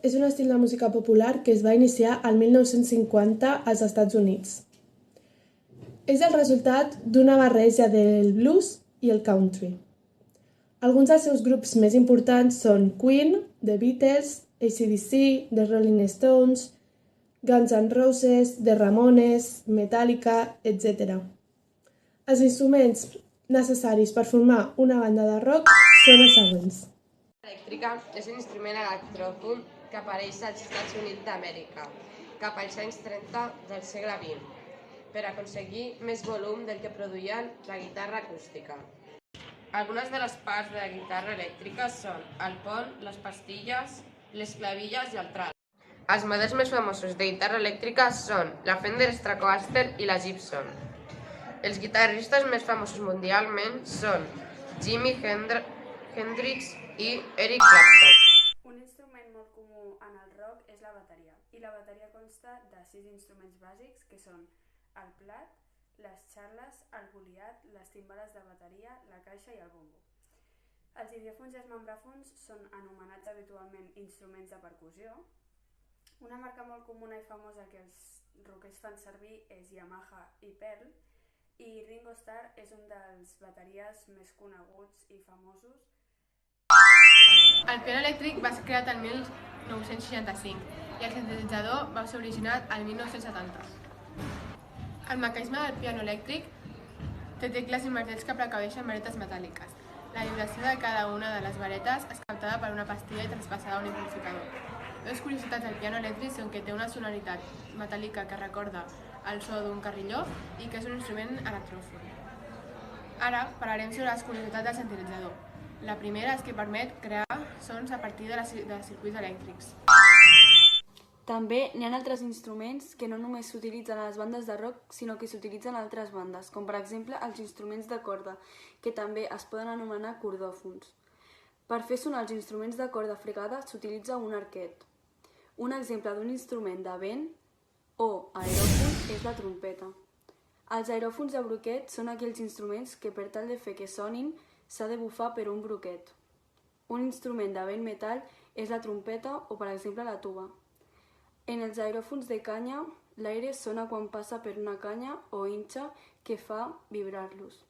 és un estil de música popular que es va iniciar al 1950 als Estats Units. És el resultat d'una barreja del blues i el country. Alguns dels seus grups més importants són Queen, The Beatles, AC/DC, The Rolling Stones, Guns N' Roses, The Ramones, Metallica, etc. Els instruments necessaris per formar una banda de rock són els següents. La elèctrica és un instrument electròfon que apareix als Estats Units d'Amèrica cap als anys 30 del segle XX per aconseguir més volum del que produïen la guitarra acústica. Algunes de les parts de la guitarra elèctrica són el pont, les pastilles, les clavilles i el tral. Els models més famosos de guitarra elèctrica són la Fender Stratocaster i la Gibson. Els guitarristes més famosos mundialment són Jimi Hendrix i Eric Clapton. Un instrument molt comú en el rock és la bateria, i la bateria consta de 6 instruments bàsics que són el plat, les xarles, el boliat, les timbales de bateria, la caixa i el bombo. Els idiòfons i els membràfons són anomenats habitualment instruments de percussió. Una marca molt comuna i famosa que els rockers fan servir és Yamaha i Pearl, i Ringo Starr és un dels bateries més coneguts i famosos. El piano elèctric va ser creat el 1965 i el sintetitzador va ser originat el 1970. El mecanisme del piano elèctric té tecles i martells que precaveixen varetes metàl·liques. La vibració de cada una de les varetes és captada per una pastilla i traspassada a un amplificador. Dues curiositats del piano elèctric són que té una sonoritat metàl·lica que recorda el so d'un carrilló i que és un instrument electròfon. Ara parlarem sobre les curiositats del sintetitzador. La primera és que permet crear sons a partir de circuits elèctrics. També n'hi ha altres instruments que no només s'utilitzen a les bandes de rock, sinó que s'utilitzen a altres bandes, com per exemple els instruments de corda, que també es poden anomenar cordòfons. Per fer sonar els instruments de corda fregada s'utilitza un arquet. Un exemple d'un instrument de vent o aeròfon és la trompeta. Els aeròfons de broquet són aquells instruments que per tal de fer que sonin s'ha de bufar per un broquet. Un instrument de vent metall és la trompeta o per exemple la tuba. En els aeròfons de canya, l'aire sona quan passa per una canya o inxa que fa vibrar-los.